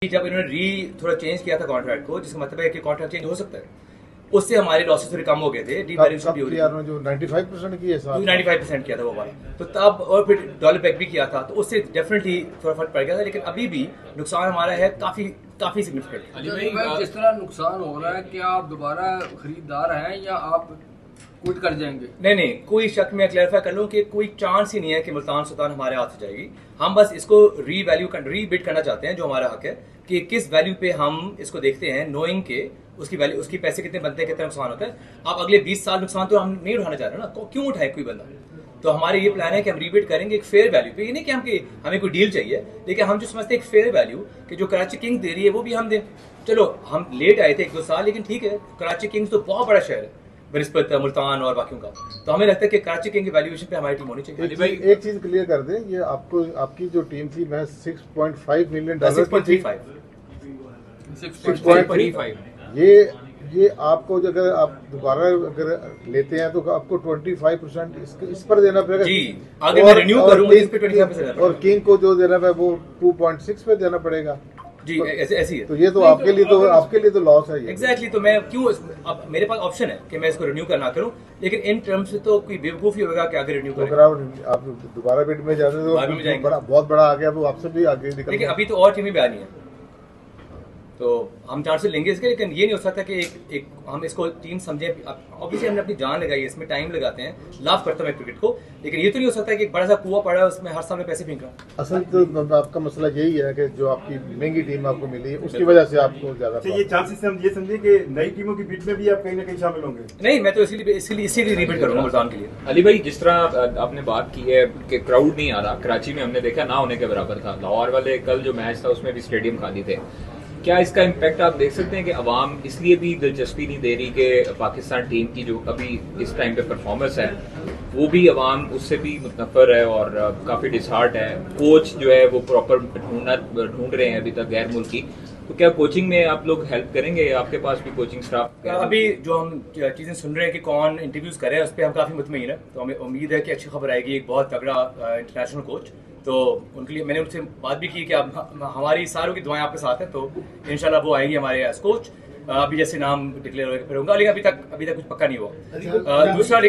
जब इन्होंने थोड़ा चेंज किया था कॉन्ट्रैक्ट को, जिसका मतलब है कि कॉन्ट्रैक्ट चेंज हो सकता है, उससे हमारे लॉसेस थोड़े कम हो गए थे। डीवैल्यूएशन भी हो रही है, जो 95% की है, 95% किया था वो वाला, तो तब और फिर डॉलर बैक भी किया था, तो उससे डेफिनेटली थोड़ा फर्क पड़ गया था। लेकिन अभी भी नुकसान हमारा है काफी सिग्निफिकेंट। जिस तरह नुकसान हो रहा है, क्या आप दोबारा खरीदार हैं या आप क्विट कर जाएंगे? नहीं, कोई शक, मैं क्लैरिफाई कर लूं कि कोई चांस ही नहीं है कि मुल्तान सुल्तान हमारे हाथ से जाएगी। हम बस इसको रीबिड करना चाहते हैं, जो हमारा हक है कि किस वैल्यू पे हम इसको देखते हैं, नोइंग के उसकी वैल्यू, उसकी पैसे कितने बनते हैं, कितना नुकसान होता है। आप अगले 20 साल नुकसान तो हम नहीं उठाना चाह रहे ना, क्यों उठाए कोई बंदा? तो हमारे ये प्लान है कि हम रीबिड करेंगे एक फेयर वैल्यू पे। ये नहीं कि हमें कोई डील चाहिए, लेकिन हम जो समझते हैं एक फेयर वैल्यू कि जो कराची किंग्स दे रही है वो भी हम दें। चलो हम लेट आए थे 1-2 साल, लेकिन ठीक है, कराची किंग्स तो बहुत बड़ा शहर है बनिस्बत मुल्तान और बाकियों का, तो हमें लगता है कि कराची किंग की वैल्यूएशन पे हमारी टीम होनी चाहिए। एक चीज क्लियर कर दें, ये आपकी जो टीम थी मैं $6.5 मिलियन 6.35 ये आपको अगर आप दोबारा अगर लेते हैं तो आपको 25% इस पर देना पड़ेगा जी। आगे मैं रिन्यू करूंगा इस पे 25%, और किंग को जो देना है वो 2.6 पे देना पड़ेगा जी। ऐसी है, तो ये तो आपके लिए तो लॉस है। एग्जैक्टली। तो मैं क्यों, अब मेरे पास ऑप्शन है कि मैं इसको रिन्यू करना करूं, लेकिन इन टर्म्स से तो कोई बेवकूफी होगा कि अगर रिन्यू करें। अगर आप दोबारा बिड में जाते तो बहुत बड़ा आ गया, वो आपसे भी आगे निकल। लेकिन अभी तो और टीमें भी आ रही हैं, तो हम चांसेस लेंगे इसके, लेकिन ये नहीं हो सकता कि एक हम इसको टीम समझे। ऑब्वियसली हमने अपनी जान लगाई है इसमें, टाइम लगाते हैं, लव करता हूं मैं क्रिकेट को, लेकिन ये तो नहीं हो सकता कि एक बड़ा सा कुआं पड़ा है उसमें हर साल में पैसे फेंक रहा हूं। असल तो आपका मसला यही है कि जो आपकी महंगी टीम आपको मिली है उसकी वजह से आपको ज्यादा ये चांसेस हम ये समझे कि नई टीमों की बीच में भी आप कहीं ना कहीं शामिल होंगे। नहीं, मैं तो इसीलिए रिपीट करूंगा मुल्तान के लिए। अली भाई, जिस तरह आपने बात की है कि क्राउड नहीं आ रहा, कराची में हमने देखा ना होने के बराबर था। लाहौर वाले कल जो मैच था उसमें भी स्टेडियम खाली थे। क्या इसका इम्पैक्ट आप देख सकते हैं कि अवाम इसलिए भी दिलचस्पी नहीं दे रही कि पाकिस्तान टीम की जो अभी इस टाइम पे परफॉर्मेंस है वो भी अवाम उससे भी मुतनफर है और काफी डिसहार्ट है। कोच जो है वो प्रॉपर ढूंढ रहे हैं अभी तक गैर मुल्की, तो क्या कोचिंग में आप लोग हेल्प करेंगे? आपके पास भी कोचिंग स्टाफ? अभी जो हम चीजें सुन रहे हैं कि कौन इंटरव्यूज कर रहे हैं, उस पर हम काफी मुतमईन है, तो हमें उम्मीद है कि अच्छी खबर आएगी, एक बहुत तगड़ा इंटरनेशनल कोच। तो उनके लिए मैंने उनसे बात भी की कि अब हमारी सारों की दुआएं आपके साथ हैं, तो इंशाल्लाह वो आएंगे हमारे एज कोच। अभी जैसे नाम डिक्लेयर होगा फिर होगा, लेकिन अभी तक कुछ पक्का नहीं हुआ। दूसरा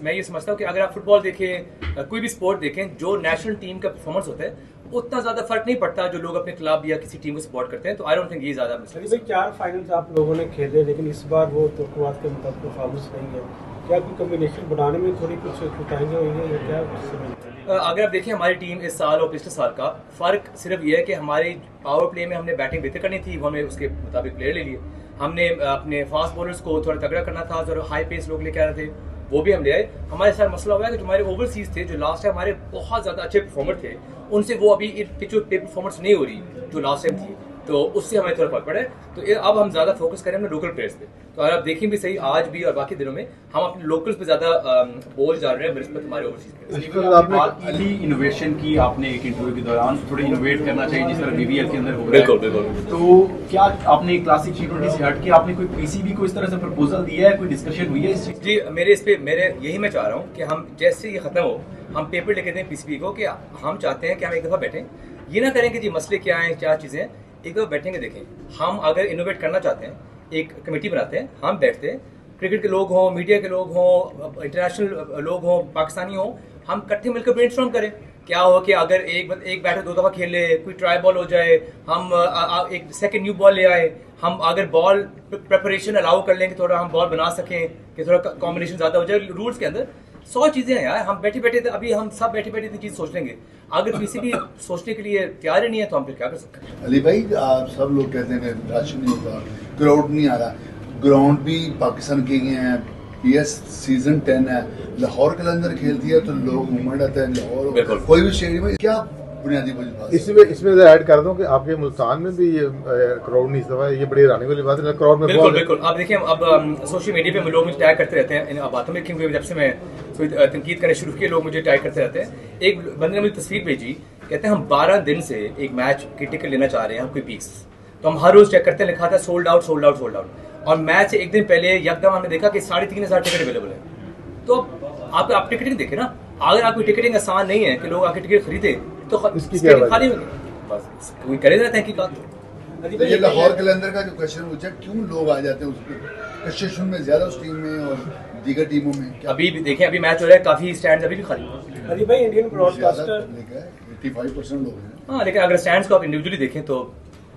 मैं ये समझता हूँ कि अगर आप फुटबॉल देखें, कोई भी स्पोर्ट देखें, जो नेशनल टीम का परफॉर्मेंस होता है उतना ज्यादा फर्क नहीं पड़ता जो लोग अपने क्लब या किसी टीम को सपोर्ट करते हैं। तो आई डोंट थिंक ये ज्यादा मसला है। 4 फाइनल्स आप लोगों ने खेले, लेकिन इस बार वो तवक्कुआत के मुताबिक परफॉर्मेंस नहीं है। क्या कोई कॉम्बिनेशन बनाने में थोड़ी कुछ कुताहियां हुई हैं या क्या? अगर आप देखें हमारी टीम इस साल और पिछले साल का फर्क सिर्फ ये है कि हमारे पावर प्ले में हमने बैटिंग बेहतर करनी थी, वो हमने उसके मुताबिक प्लेयर ले लिए। हमने अपने फास्ट बॉलर्स को थोड़ा तगड़ा करना था, जो हाई पेस लोग लेके आ रहे थे वो भी हम ले आए। हमारे साथ मसला हुआ है कि जो हमारे ओवरसीज थे, जो लास्ट टाइम हमारे बहुत ज्यादा अच्छे परफॉर्मर थे, उनसे वो अभी पिच पे परफॉर्मेंस नहीं हो रही जो लास्ट टाइम थी, तो उससे हमें थोड़ा फर्क पड़ा है। तो अब हम ज्यादा फोकस करें अपने लोकल प्लेयर्स पे। तो अगर आप देखें भी सही, आज भी और बाकी दिनों में हम अपने लोकल्स पे ज्यादा बोल जा रहे हैं बनिस्बत हमारे ओवरसीज। अली इनोवेशन की आपने एक इंटरव्यू के दौरान थोड़ा इनोवेट करना चाहिए जिस तरह बीबीएल के अंदर हो रहा है। बिल्कुल। तो क्या आपने क्लासिक T20 से हट के आपने कोई पीसीबी को इस तरह से प्रपोजल दिया है, कोई डिस्कशन हुई है इस चीज? जी, मेरे यही मैं चाह रहा हूँ कि हम जैसे ये खत्म हो, हम पेपर लिख दें पीसीबी को कि हम चाहते हैं कि हम एक दफा बैठें, ये ना करें कि जी मसले क्या हैं, क्या चीजें हैं, एक दफा बैठेंगे, देखें। हम अगर इनोवेट करना चाहते हैं, एक कमेटी बनाते हैं, हम बैठते हैं, क्रिकेट के लोग हों, मीडिया के लोग हों, इंटरनेशनल लोग हों, पाकिस्तानी हों, हम इकट्ठे मिलकर ब्रेनस्टॉर्म करें। क्या हो कि अगर एक बैटर 2 दफा खेल ले, कोई ट्राई बॉल हो जाए, हम एक सेकंड न्यू बॉल ले आए, हम अगर बॉल प्रिपरेशन अलाउ कर लें कि थोड़ा हम बॉल बना सकें, कि थोड़ा कॉम्बिनेशन ज्यादा हो जाए रूल्स के अंदर। 100 चीजें हैं यार, हम बैठे अभी हम सब बैठे चीज सोच लेंगे। अगर पीसीबी सोचने के लिए तैयार ही नहीं है तो हम फिर क्या कर सकते हैं? अली भाई, सब लोग कहते हैं राशन नहीं होता, क्राउड नहीं आ रहा, ग्राउंड भी पाकिस्तान के हैं, PS सीजन 10 है, लाहौर के अंदर खेलती है तो लोग मूवमेंट आता है लाहौर, कोई भी स्टेडियम में। क्या बुनियादी बात इसमें ऐड कर दूं कि आपके मुल्तान में भी ये क्राउड नहीं हुआ है, ये बड़ी हैरानी वाली बात है। क्राउड में बिल्कुल। आप देखिए, अब सोशल मीडिया पे लोग मुझे टैग करते रहते हैं इन बातों में, क्योंकि जब से मैं तनकीद करने शुरू किए लोग मुझे टैग करते रहते हैं। एक बंदे ने मुझे तस्वीर भेजी, कहते हैं हम 12 दिन से एक मैच की टिकट लेना चाह रहे हैं, हम कोई पीस, तो हम हर रोज चेक करते हैं, लिखा था सोल्ड आउट, और मैच से एक दिन पहले यकदम हमने देखा कि 3,500 टिकट अवेलेबल है। तो आप टिकटिंग देखें ना, अगर आपकी टिकटिंग आसान नहीं है कि लोग आके टिकट खरीदे तो खाली होगी, बस कोई करे रहते हैं कि तो ये लाहौर कलंदर का जो क्वेश्चन पूछा, क्यों लोग आ जाते हैं उसको कंस्ट्रक्शन में ज्यादा उस टीम में और दीगर टीमों में? अभी भी देखें, अभी मैच हो रहा है, काफी स्टैंड अभी भी खाली हैं। अली भाई इंडियन ब्रॉडकास्टर 85% लोग हैं। हाँ, लेकिन अगर स्टैंड्स को आप इंडिविजुअली देखें तो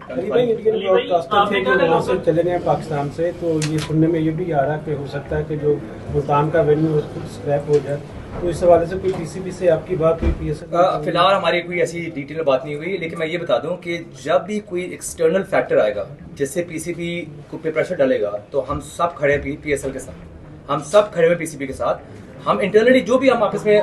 अली भाई इंडियन ब्रॉडकास्टर थे जो वहाँ से चले गए पाकिस्तान से, तो ये सुनने में ये भी आ रहा है कि हो सकता है कि जो मुल्तान का वेन्यू स्क्रैप हो जाए, तो इस हवाले से कोई पीसीबी से आपकी बात हुई? पीएसएल फिलहाल हमारी कोई ऐसी डिटेल में बात नहीं हुई, लेकिन मैं ये बता दूं कि जब भी कोई एक्सटर्नल फैक्टर आएगा जिससे पीसीबी को पे प्रेशर डालेगा, तो हम सब खड़े हैं पीएसएल के साथ, हम सब खड़े हुए पीसीबी के साथ। हम इंटरनली जो भी हम आपस में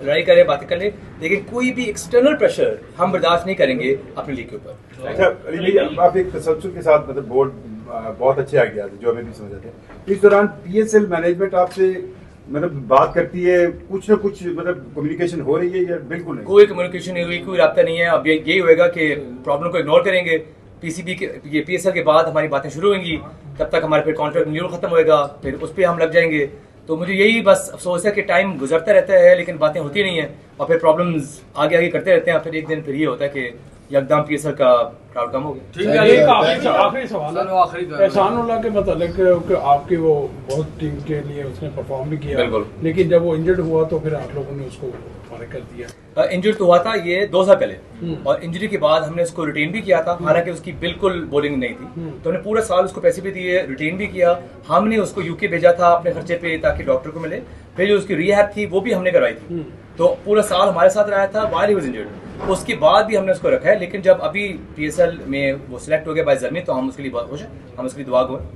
लड़ाई करें, बातें कर लें, लेकिन कोई भी एक्सटर्नल प्रेशर हम बर्दाश्त नहीं करेंगे अपनी लीग के ऊपर। अच्छा अली भाई, आप एक तसल्सल के साथ मतलब बोर्ड बहुत अच्छे आ गया जो हमें भी समझ आते हैं, इस दौरान पीएसएल मैनेजमेंट आपसे मतलब बात करती है, कुछ ना कुछ मतलब कम्युनिकेशन हो रही है या बिल्कुल नहीं? कोई कम्युनिकेशन नहीं हुई, कोई राब्ता नहीं है। अब यही होएगा कि प्रॉब्लम को इग्नोर करेंगे, पीसीबी के ये पीएसएल के बाद हमारी बातें शुरू होंगी, तब तक हमारे फिर कॉन्ट्रैक्ट रिन्यूअल खत्म होएगा, फिर उस पर हम लग जाएंगे। तो मुझे यही बस अफसोस है कि टाइम गुजरता रहता है लेकिन बातें होती नहीं है, और फिर प्रॉब्लम्स आगे आगे करते रहते हैं, फिर एक दिन फिर ये होता है कि यकदम पीएसएल का क्राउड कम हो गया। ठीक है, एक आखिरी सवाल चलो आखिरी का एहसानुल्लाह के मतलब आपकी वो बहुत टीम के लिए उसने परफॉर्म भी किया, बिल्कुल। लेकिन जब वो इंजर्ड हुआ तो फिर आप लोगों ने उसको फारिग कर दिया। इंजर्ड तो हुआ था ये 2 साल पहले, और इंजरी के बाद हमने उसको रिटेन भी किया था, हालांकि उसकी बिल्कुल बॉलिंग नहीं थी, तो हमने पूरा साल उसको पैसे भी दिए, रिटेन भी किया। हमने उसको यूके भेजा था अपने खर्चे पे ताकि डॉक्टर को मिले, फिर जो उसकी रिहैब थी वो भी हमने करवाई थी, तो पूरा साल हमारे साथ रहा था व्हाइल ही वाज इंजर्ड। उसके बाद भी हमने उसको रखा है, लेकिन जब अभी पीएसएल में वो सिलेक्ट हो गया बाय जर्मी, तो हम उसके लिए बहुत खुश हैं, हम उसके लिए दुआ गो हैं।